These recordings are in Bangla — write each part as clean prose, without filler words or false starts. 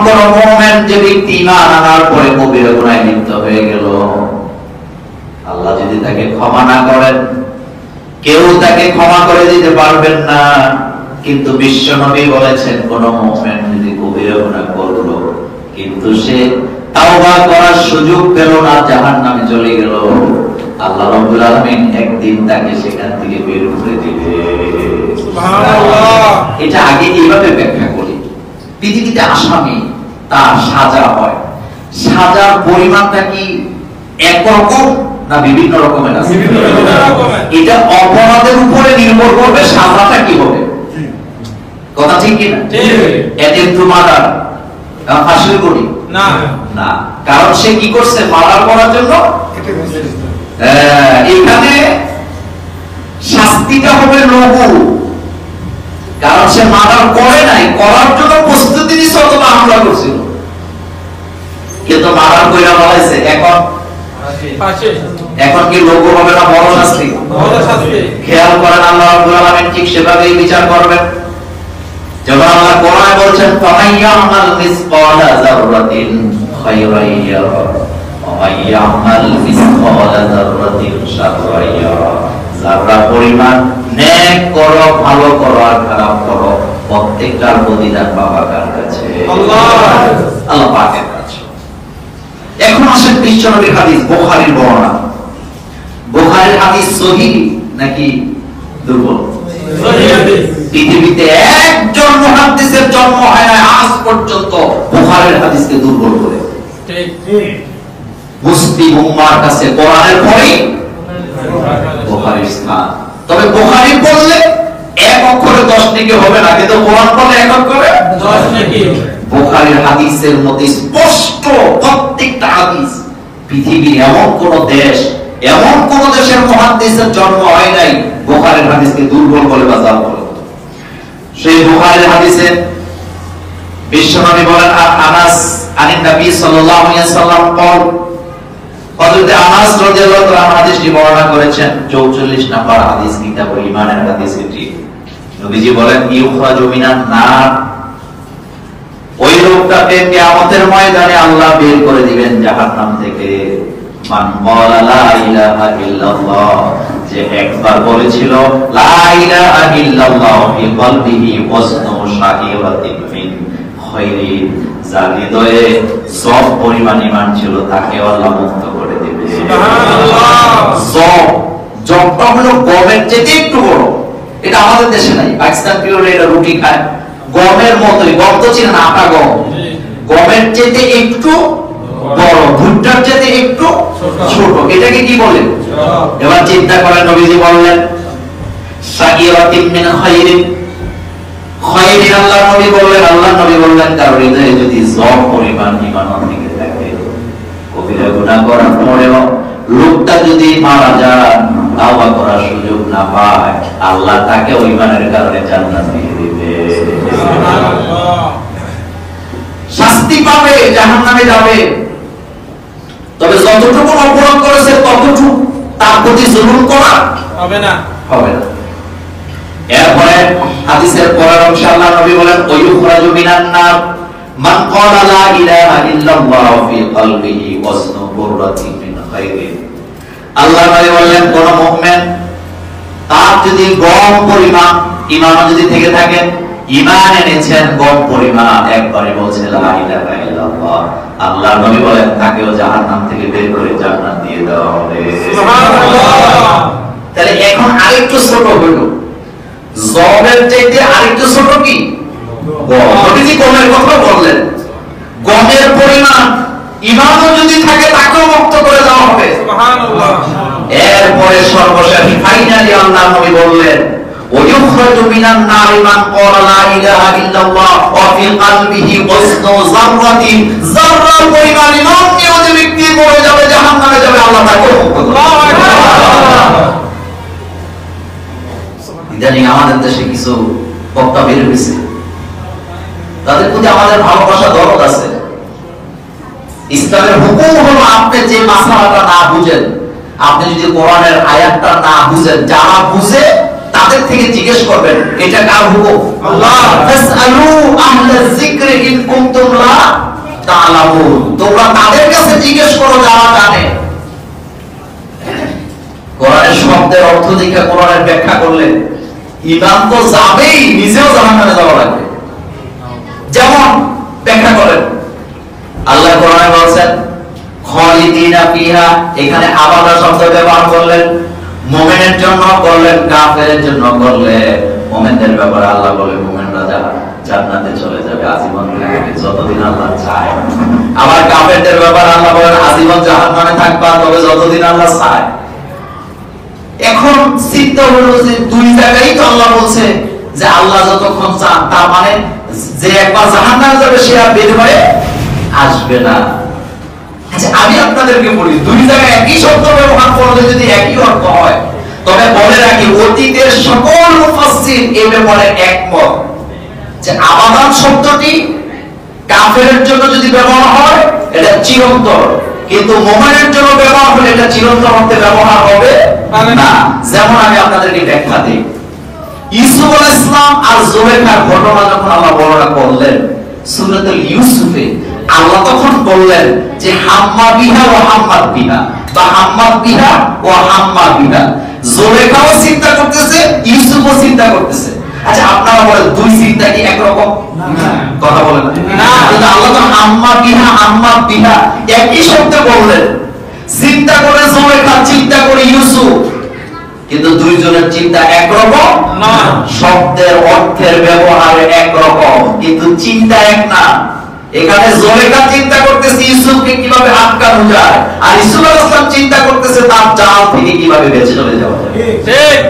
কোন মুমিন যে ব্যক্তি ঈমান আনার পরে কবিরা গুনাহে লিপ্ত হয়ে গেল, আল্লাহ যদি তাকে ক্ষমা না করেন, কেউ তাকে ক্ষমা করে দিতে পারবেন না। কিন্তু বিশ্বনবী বলেছেন, কোন মুমিন যদি কবিরা গুনাহ করলো কিন্তু সে তাওবা করার সুযোগ পেল না, জাহান্নামে চলে গেল, আল্লাহ রাব্বুল আলামিন একদিন তাকে সেখান থেকে বের করে দিবে। সুবহানাল্লাহ। এটা আগে এইভাবে ব্যাখ্যা করি, পৃথিবীতে আসামি তার সাজা হয়, সাজার পরিমাণটা কি একরকম না বিভিন্ন রকমের আছে? এটা অপরাধের উপরে নির্ভর করবে সাজাটা কি হবে। কথা ঠিক কি না? এদের তো মার্ডার ফাঁসি করি না, না, কারণ সে কি করছে মার্ডার করার জন্য। এখানে শাস্তিটা হবে লঘু, কারণ সে মার্ডার করে নাই, করার জন্য প্রস্তুতি নিচ্ছে অথবা হামলা করছিল, কিন্তু মার্ডার কইরা বলাইছে। এখন কি লঘু হবে না বড় শাস্তি? খেয়াল করেন, আল্লাহ রাব্বুল আলামিন ঠিক সেভাবেই বিচার করবেন। যখন আল্লাহ কোরআনে বলছেন ফামাইয়ামাল মিসকালা যাররাতিন খায়রান ইয়ারা ওয়া মাইয়ামাল মিসকালা যাররাতিন শাররান ইয়ারা, যারা পরিমাণ নেক করো, ভালো করো আর খারাপ করো, প্রত্যেকটার প্রতিদান পাবার কাছে আল্লাহ পাকের কাছে। এখন আসেন বিশ্বনবীর হাদিস, বুখারীর বর্ণনা। বুখারীর হাদিস সহিহ নাকি দুর্বল? পৃথিবীতে একজন মুহাদ্দিসের জন্ম হয় না আজ পর্যন্ত বুখারীর হাদিসকে দুর্বল করে। ঠিক ঠিক। মুসলিম উম্মাহর কাছে কোরআনের পরে বুখারীর স্থান। তবে বুখারী পড়লে এক অক্ষরে 10 নেকি হবে না, কিন্তু কোরআন পড়লে এক অক্ষরে 10 নেকি। বুখারীর হাদিসের মধ্যে স্পষ্ট প্রত্যেকটা হাদিস, পৃথিবীর এমন কোন দেশ, এমন কোন দেশের মুহাদ্দিসের জন্ম হয় নাই বুখারীর হাদিসকে দুর্বল বলে বা জাল বলে। সেই বুখারীর হাদিসে বিশ্বনবী বলেন, আনাস আনিন নবী সাল্লাল্লাহু আলাইহি ওয়াসাল্লাম قال, হযরত আনাস রাদিয়াল্লাহু তাআলা হাদিসটি বর্ণনা করেছেন 44 নম্বর হাদিস, কিতাবুল ঈমানের হাদিস এটি। নবীজি বলেন, ইউখরাজু মিনান নার, ওই লোকটাকে কিয়ামতের ময়দানে আল্লাহ বের করে দিবেন জাহান্নাম থেকে। মান ক্বালা লা ইলাহা ইল্লাল্লাহ, যে একবার বলেছিল লা ইলাহা ইল্লাল্লাহ ফি কলবিহি ওয়াজনু শাকিরাতিন মিন খায়রি, যার হৃদয়ে সব পরিমাণ ঈমান ছিল তাকে আল্লাহ মুক্ত করে দিবে। সুবহানাল্লাহ। জবটা হলো গমের চেয়ে একটু বড়, এটা আমাদের দেশে নাই, পাকিস্তান পিওরে এটা রুটি খায়, গমের মতই, গম তো ছিল না আটা গম, গমের চেয়ে একটু বড়, ভুট্টার চেয়ে একটু ছোট, এটাকে কি বলে? এবার চিন্তা করেন, নবীজি বললেন শাকিরাতিন মিন খায়রি, খায়রি আল্লাহ নবী বললেন তার হৃদয়ে যদি জব পরিমাণ ঈমান থেকে থাকে, কবিরা গুনাহ করার পরেও লোকটা যদি মারা যায়, তাওবা করার সুযোগ না পায়, আল্লাহ তাকে ওই ঈমানের কারণে জান্নাত দিয়ে দিবে। সুবহানাল্লাহ। শাস্তি পাবে, জাহান্নামে যাবে, তবে যতটুকু অপরাধ করেছে ততটুকু তার প্রতি জুলুম করা হবে না, হবে না। এরপরে হাদিসের পরের অংশে আল্লাহ নবী বলেন, ওয়ুখরাজু মিনান নার মান ক্বালা লা ইলাহা ইল্লাল্লাহ ফি কলবিহি ওয়াজনু বুররাতিন মিন খায়রি। আল্লাহ নবী বললেন, কোন মুমিন তার যদি গম পরিমাণ ঈমান যদি থেকে থাকে, ঈমান এনেছেন গম পরিমাণ, একবারে বলছে লা ইলাহা ইল্লাল্লাহ, আল্লাহ নবী বলেন তাকেও জাহান্নাম থেকে বের করে জান্নাত দিয়ে দেওয়া হবে। সুবহানাল্লাহ। তাহলে এখন আরেকটু ছোট হলো, জবের চাইতে আরেকটু ছোট কি গম। নবীজি গমের কথা বললেন, গমের পরিমাণ ঈমানও যদি থাকে তাকেও মুক্ত করে দেওয়া হবে। সুবহানাল্লাহ। এরপরে সর্বশেষ ফাইনালি আল্লাহ নবী বললেন, ওয়ুখরাজু মিনান নারি মান ক্বালা লা ইলাহা ইল্লাল্লাহ ওয়া ফি কলবিহি ওয়াজনু যাররাতিন, যাররা পরিমাণ ঈমান নিয়ে যে ব্যক্তি মরে যাবে, জাহান্নামে যাবে, আল্লাহ তাকে মুক্ত করবে। আল্লাহু আকবার। ইদানিং আমাদের দেশে কিছু বক্তা বের হয়েছে, তাদের প্রতি আমাদের ভালোবাসা দরদ আছে। ইসলামের হুকুম হলো, আপনি যে মাসআলাটা না বুঝেন, আপনি যদি কোরআনের আয়াতটা না বুঝেন, যারা বুঝে তাদের থেকে জিজ্ঞেস করবেন এটা কার হুকুম? আল্লাহ। ফাসআলু আহলা যিকরি ইন কুনতুম লা তা'লামুন, তোমরা তাদের কাছে জিজ্ঞেস করো যারা জানে। কোরআনের শব্দের অর্থ দেখে কোরআনের ব্যাখ্যা করলেন ঈমান তো যাবেই, নিজেও জাহান্নামে যাওয়া লাগবে। যেমন ব্যাখ্যা করেন আল্লাহ কোরআনে বলেন খালিদিনা ফিহা, এখানে আবাদা শব্দ ব্যবহার করলেন, মুমিনের জন্য করলেন, কাফেরের জন্য করলেন। মুমিনদের ব্যাপারে আল্লাহ বলেন মুমিনরা জান্নাতে চলে যাবে, আজীবন থাকবে যতদিন আল্লাহ চায়। আবার কাফেরদের ব্যাপারে আল্লাহ বলেন আজীবন জাহান্নামে থাকবা, তবে যতদিন আল্লাহ চায়। এখন চিন্তা হলো যে দুই জায়গায় তো আল্লাহ বলছে যে আল্লাহ যতক্ষণ চান, তার মানে যে একবার জাহান্নামে যাবে সে আর বের হয়ে আসবে না। আচ্ছা আমি আপনাদেরকে বলি, দুই জায়গায় একই শব্দ ব্যবহার করলে যদি একই অর্থ হয়, তবে বলে রাখি অতীতের সকল মুফাসসির এই ব্যাপারে একমত যে আবাদান শব্দটি কাফেরের জন্য যদি ব্যবহার হয় এটা চিরন্তর, কিন্তু মুমিনের জন্য ব্যবহার হলে এটা চিরন্তর অর্থে ব্যবহার হবে না। যেমন আমি আপনাদেরকে ব্যাখ্যা দিই, ইউসুফ আলাইহিস সালাম আর জুলেখার ঘটনা যখন আল্লাহ বর্ণনা করলেন সূরাতুল ইউসুফে, আল্লাহ তখন বললেন যে হাম্মা বিহা ওয়া হাম্মাদ বিহা, বা হাম্মাদ বিহা ওয়া হাম্মা বিহা। জুলেখাও চিন্তা করতেছে, ইউসুফও চিন্তা করতেছে। আচ্ছা আপনারা বলেন দুই চিন্তা কি একরকম? না, কথা বলেন না। কিন্তু আল্লাহ তো হাম্মা বিহা হাম্মাদ বিহা একই শব্দ বললেন। চিন্তা করে জুলেখা, চিন্তা করে ইউসুফ, কিন্তু দুইজনের চিন্তা একরকম না। শব্দের অর্থের ব্যবহার একরকম, কিন্তু চিন্তা এক না। এখানে জুলেখা চিন্তা করতেছে ইউসুফকে কিভাবে আটকানো যায়, আর ইউসুফ আলাইহিস সালাম চিন্তা করতেছে তার জাল থেকে কিভাবে বেঁচে চলে যাওয়া যায়। ঠিক,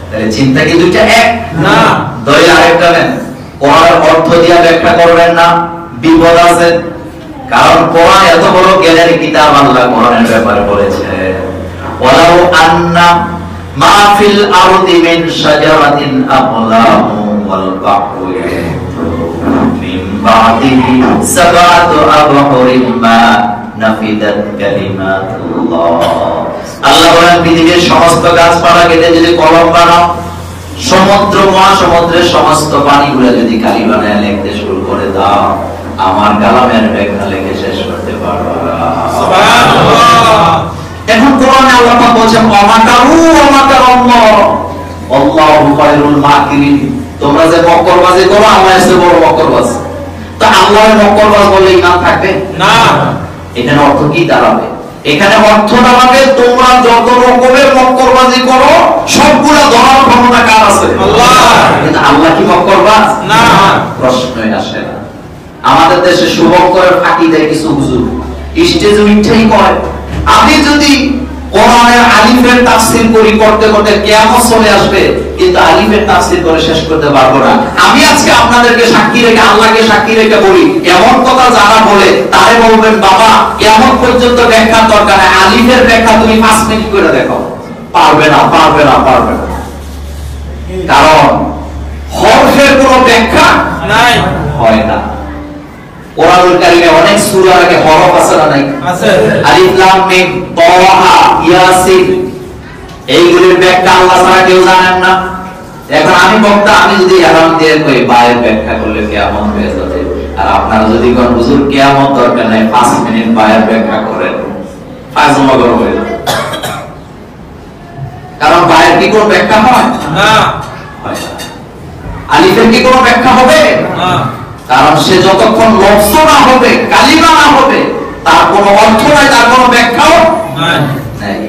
তাহলে চিন্তা কি দুইটা এক না? দলিল আরেকটা নেন, কোরআনের অর্থ দিয়ে ব্যাখ্যা করবেন না, বিপদ আছে। কারণ কোরআন এত বড় জ্ঞানের কিতাব, আল্লাহ কোরআনের ব্যাপারে বলেছে ওয়ালাউ আন্না মা ফিল আরদি মিন শাজারাতিন আকলামু ওয়াল বাহরু মিন বাদিহি সাবাতু আবহুরিন মা নাফিদাত কালিমাতুল্লাহ। আল্লাহ বলেন পৃথিবীর সমস্ত গাছপালা কেটে যদি কলম বানাও, সমুদ্র মহাসমুদ্রের সমস্ত পানিগুলো যদি কালি বানায় লিখতে শুরু করে দাও, আমার কালামের ব্যাখ্যা লিখে শেষ করতে পারবে না। সুবহানাল্লাহ। এখন কোরআনে আল্লাহ পাক বলেন ওয়ামাকারু ওয়ামাকারাল্লাহ আল্লাহু খায়রুল মাকিরিন, তোমরা যে মক্করবাজি করো আল্লাহ এসে বড় মক্করবাজ। তো আল্লাহর মক্করবাজ বলে ঈমান থাকবে না। এখানে অর্থ কি দাঁড়াবে? এখানে অর্থ দাঁড়াবে তোমরা যত রকমের মক্করবাজি করো সবগুলা ধরার ক্ষমতা কার আছে? আল্লাহ। কিন্তু আল্লাহ কি মক্করবাজ? না, প্রশ্নই আসে না। আমাদের দেশে শুভঙ্করের ফাঁকি দেয় কিছু হুজুর, স্টেজে উঠেই কয় আমি যদি কোরআনের আলিফের তাফসীর করি, করতে করতে কিয়ামত চলে আসবে, কিন্তু আলিফের তাফসীর করে শেষ করতে পারবো না। আমি আজকে আপনাদেরকে সাক্ষী রেখে, আল্লাহকে সাক্ষী রেখে বলি, এমন কথা যারা বলে তারে বলবেন বাবা কিয়ামত পর্যন্ত ব্যাখ্যার দরকার নাই, আলিফের ব্যাখ্যা তুমি 5 মিনিট করে দেখো। পারবে না, পারবে না, পারবে না। কারণ হরফের কোনো ব্যাখ্যা নাই, হয় না। কোরআনুল কারীমে অনেক সূরার আগে হরফ আছে না নাই? আছে। আলিফ লাম মিম তাহা ইয়াসিন, এইগুলির ব্যাখ্যা আল্লাহ ছাড়া কেউ জানেন না। এখন আমি বক্তা, আমি যদি আরাম দিয়ে কই বায়ের ব্যাখ্যা করলে কিয়ামত হয়ে যাবে, আর আপনারা যদি কোন হুজুর কিয়ামত দরকার নাই 5 মিনিট বায়ের ব্যাখ্যা করেন, ফাজমা গরম হয়ে যাবে। কারণ বায়ের কি কোনো ব্যাখ্যা হয় না? হয় না। আলিফের কি কোনো ব্যাখ্যা হবে না? কারণ সে যতক্ষণ লফজ না হবে, কালিমা না হবে, তার কোনো অর্থ নাই, তার কোনো ব্যাখ্যাও নাই।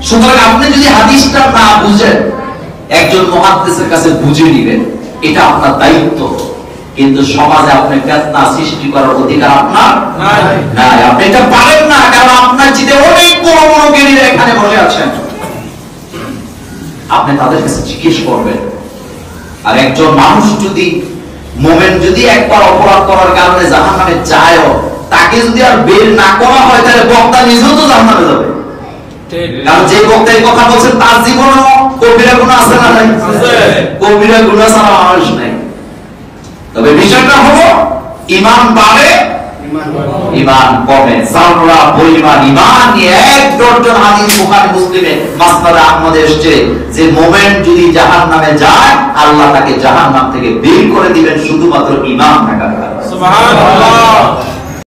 সুতরাং আপনি যদি হাদিসটা না বুঝেন, একজন মুহাদ্দিসের কাছে বুঝে নেবেন, এটা আপনার দায়িত্ব। কিন্তু সমাজে আপনি ফিতনা সৃষ্টি করার অধিকার আপনার নাই। আপনি এটা পারেন না, কারণ আপনার জিতে অনেক বড় বড় জ্ঞানীরা এখানে বসে আছেন। আপনি তাদের কাছে জিজ্ঞেস করবেন। আর একজন মানুষ যদি, মুমিন যদি একবার অপরাধ করার কারণে জাহান্নামে যায়, তাকে যদি আর বের না করা হয়, তাহলে বক্তা নিজেও তো জাহান্নামে যাবে। কারণ যে বক্তা এই কথা বলছেন তার জীবনেও কবিরা গুনাহ আছে না নাই? আছে। কবিরা গুনাহ ছাড়া মানুষ নাই। তবে বিষয়টা হলো ঈমান বাড়ে, ঈমান কমে। জাররা পরিমাণ ঈমান নিয়ে 1 ডজন হাদিস বুখারী মুসলিমে মাসনাদ আহমদ এসেছে যে মুমিন যদি জাহান্নামে যায়, আল্লাহ তাকে জাহান্নাম থেকে বের করে দিবেন শুধুমাত্র ঈমান সুবহানাল্লাহ।